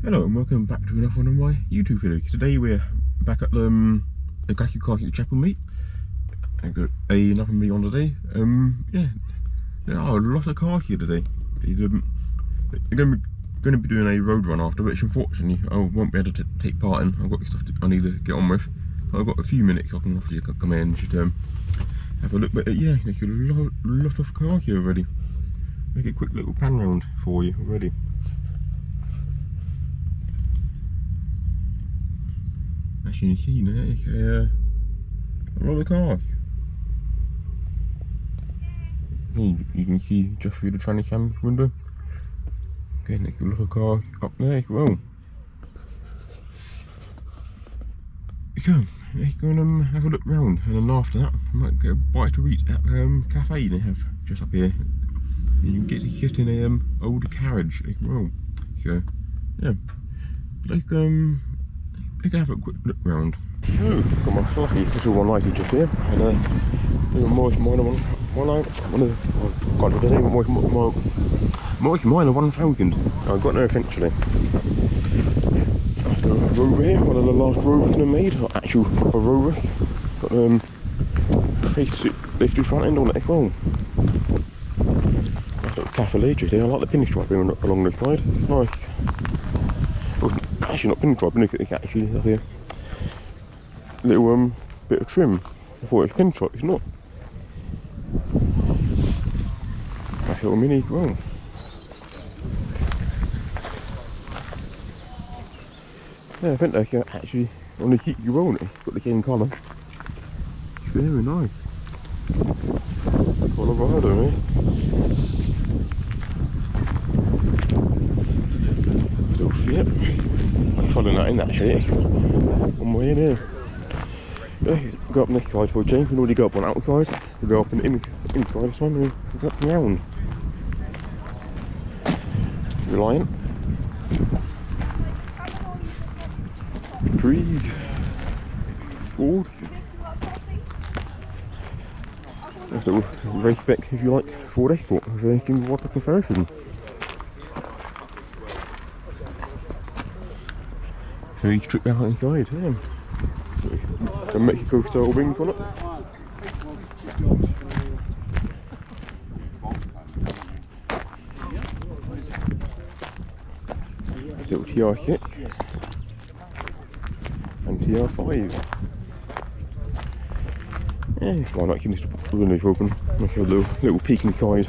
Hello and welcome back to another one of my YouTube videos. Today we're back at the Cars At Chappel meet. I got another meet on today. Yeah, there are a lot of cars here today. They're going to be doing a road run after, which unfortunately I won't be able to take part in. I've got stuff I need to get on with. But I've got a few minutes I can obviously come in and just have a look. But yeah, there's a lot of cars here already. Make a quick little pan round for you already. As you can see now, it's a lot of cars. You can see just through the tranny cam window. Okay, there's a lot of cars up there as well. So, let's go and have a look round, and then after that, I might get a bite to eat at the cafe they have just up here. And you can get to sit in a old carriage as well. So, yeah, let's have a quick look round. So, got my fluffy little one lighted just here, and a most minor one minor 1000. I got there eventually. After a rover here, one of the last rovers I made, actual proper rovers. Got face to front end on it as well. Nice little cafe just here. I like the pinstripe here along the side. It's nice. Well, actually not pinstripe, it's actually like a little bit of trim. I thought it was pinstripe, it's not. Nice little mini as well. Yeah, I think they can actually only keep you rolling. Got the same colour. It's very nice. Colorado, eh? Still shit. I'm following that in actually. On my way in here. Yeah, go up next side for a change. We already got up one outside. We go up on the inside this time and we go up and round. Reliant. Trees. Ford. That's a little race spec, if you like, Ford Escort with a single wiper conversion. So he's stripped out inside, yeah. Some Mexico style wings on it. Little TR6 and TR5. Yeah, why not keep this windows open? Like a little peek inside.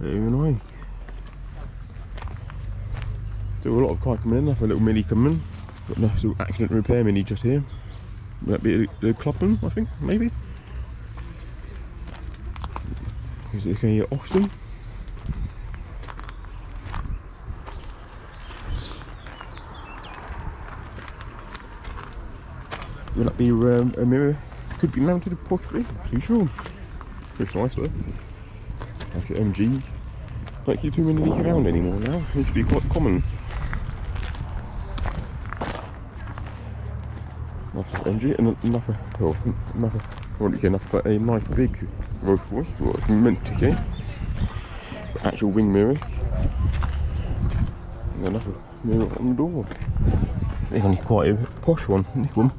Very nice. Still a lot of cars coming in. That's a little mini coming in. Got a nice little accident repair mini just here. Would that be the Clubman, I think, maybe? Is it going to get Austin? Will that be a mirror? Could be mounted possibly, too sure. Looks nice though. Like MGs. Don't see too many leaking around anymore now. It used to be quite common. Nice MG and another, but a nice big Rolls Royce, what it's meant to say. Actual wing mirrors. And another mirror on the door. This one is quite a posh one, this one.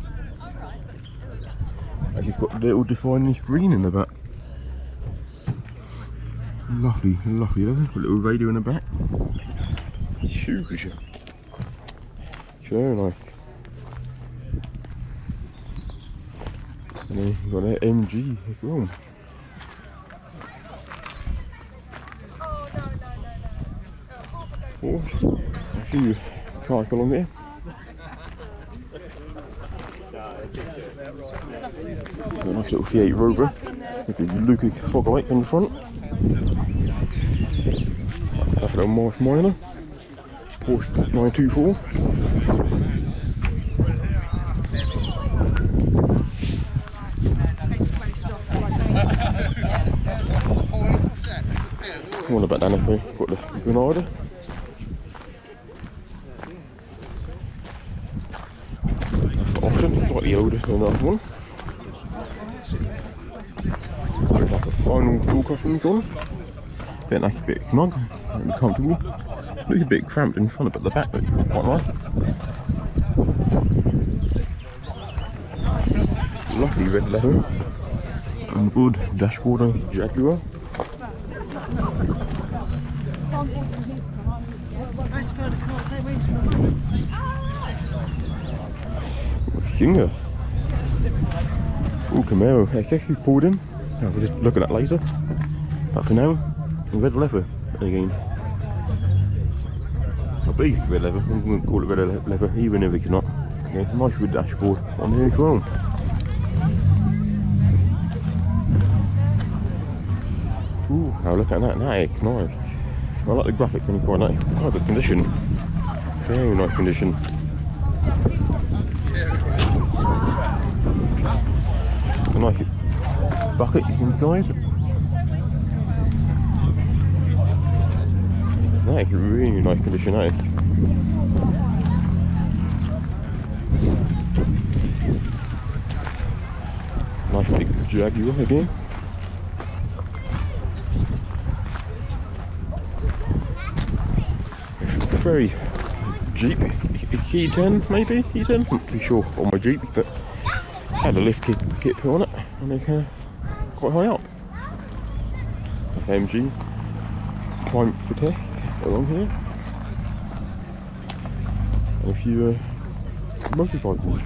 Actually, it's got a little defining screen in the back. Lovely, lovely, look. A little radio in the back. Huge. Very nice. And then you've got an MG as well. Oh, a few cars along there. Got a nice little V8 Rover with the Lucas fog lights on the front. That's a little Morris Minor. Porsche 924. One about down there, got the Granada. Option, slightly older than that one. Looks like a final door customs on. bit nice, a bit snug, and comfortable. Looks a bit cramped in front, but the back looks quite nice. Lovely red leather. And wood dashboard on the Jaguar. Singer. Oh, Camaro XS is pulled in. We'll just look at that later. But for now, red leather again. I believe it's red leather. I'm going to call it red leather, even if it's not. Okay, nice wood dashboard on here as well. Ooh, now look at that, that is nice. I like the graphics when it's quite nice. Quite good condition. Very nice condition. A nice bucket inside. That is really nice condition, that is. Nice big Jaguar again. Very Jeep, C10 maybe, C10, I'm not too sure on my Jeeps, but had a lift kit put on it and it's quite high up. MG Triumph for test along here, and a few motorcycles.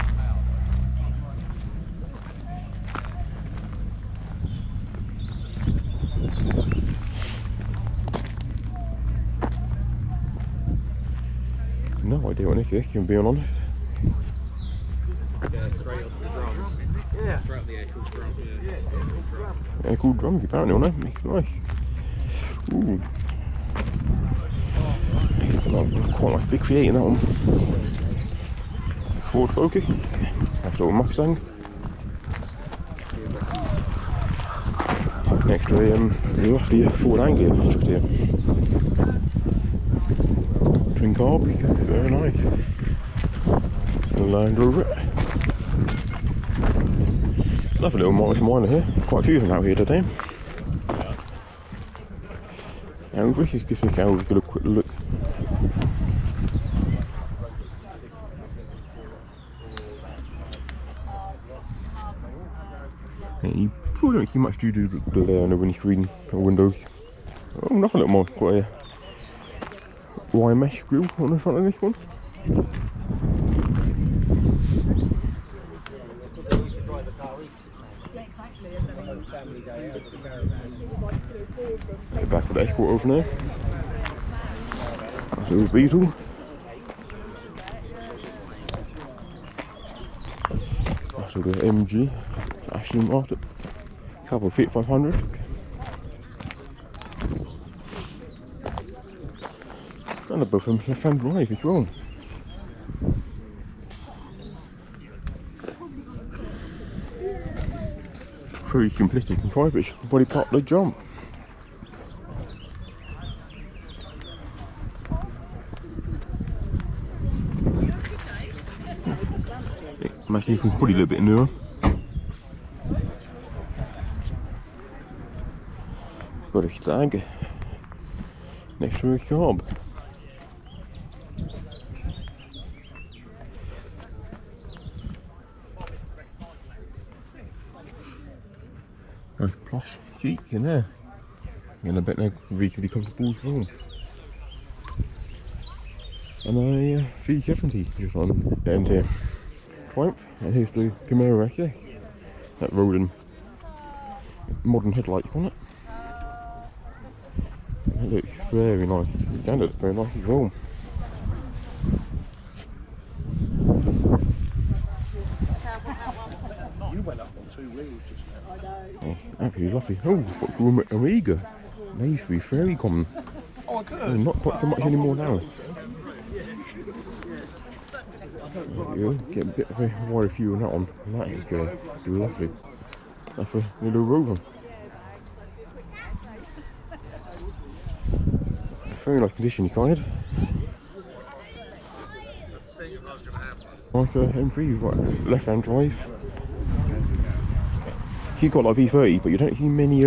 No idea what this is, to be honest. Yeah, straight off the drums. Yeah. Straight up the air cooled drum. Yeah. Air cooled drums apparently on it. It's nice. Ooh. Quite a nice big V8 in that one. Ford Focus. Nice little Mustang. Next to the Ford Anglia just here. Twin carbs, very nice. And Land Rover. Lovely little Morris Minor here. Quite a few of them out here today. And this is just a salvage, a quick look. And you probably don't see much due to the delay on the windscreen or windows. Oh, nothing a little more. Quite a wire mesh grille on the front of this one. The back of the Escort over there. That's a little Beetle. That's a little MG Aston Martin. Couple of Fit 500. And they're both on left-hand drive as well. Very simplistic and private body part of the jump. Imagine you can probably a little bit newer. Got a Stag next to a Saab. Nice plush seats in there, and I bet they're reasonably comfortable as well. And a 370 just on the end here. Triumph, and here's the Camaro XS. That rolling modern headlights on it. That looks very nice. The standard very nice as well. You went up on 2 wheels just now. Oh, absolutely lovely. Oh, what's wrong with Amiga? They used to be very common. Oh, good. Not quite so much anymore now. Yeah, get a bit of a wide view on that one. That is lovely. That's a little Rover. Very nice condition inside. Nice M3, you've got left-hand drive. You've got like V30, but you don't see many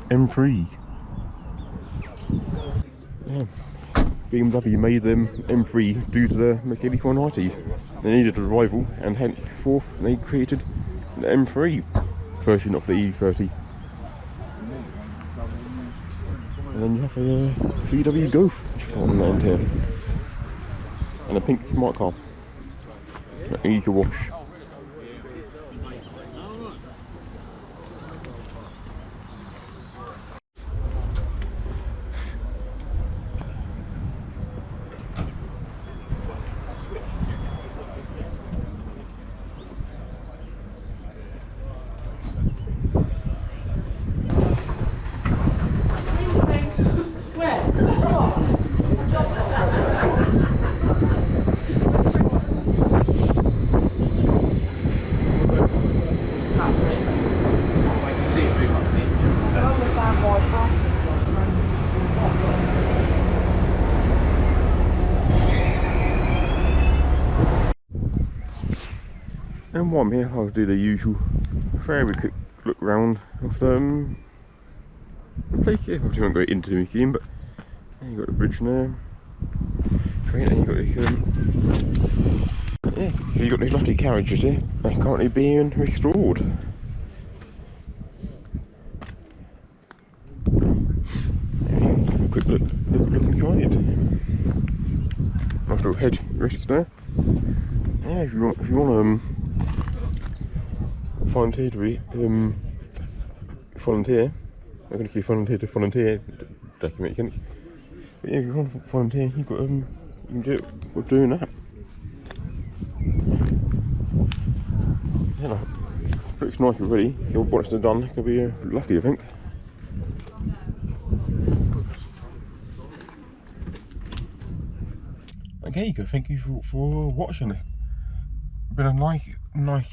M3s. Yeah. BMW made them M3 due to the mechanical 190. They needed a rival, and henceforth they created the M3 version of the E30. And then you have a VW Golf on the end here, and a pink smart car, an eco wash. And while I'm here, I'll do the usual very quick look round of the place here. Obviously, I won't go into the museum, but you've got the bridge there. Great, and you've got this, yeah, so you've got these lovely carriages here, they're currently being restored. Have a quick look inside. Nice little head rest there. Yeah, if you want volunteer to volunteer. I'm going to say volunteer to volunteer. Doesn't make sense. But yeah, if you want to volunteer, you can do it. We're doing that. Yeah, no, looks nice already. So once they're done, it'll be lovely, I think. Okay, so thank you for watching. Been a nice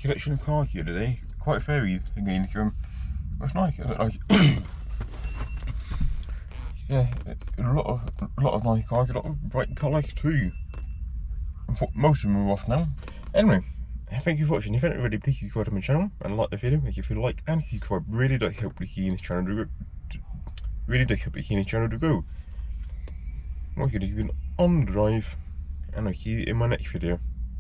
selection of cars here today. Quite varied again. So it's nice. Yeah, a lot of nice cars. A lot of bright colours too. Most of them are off now. Anyway, thank you for watching. If you haven't already, please subscribe to my channel and like the video. If you feel like and subscribe, really does help the this channel to grow. Really does help the this channel to grow. Okay, this has been On the Drive, and I'll see you in my next video.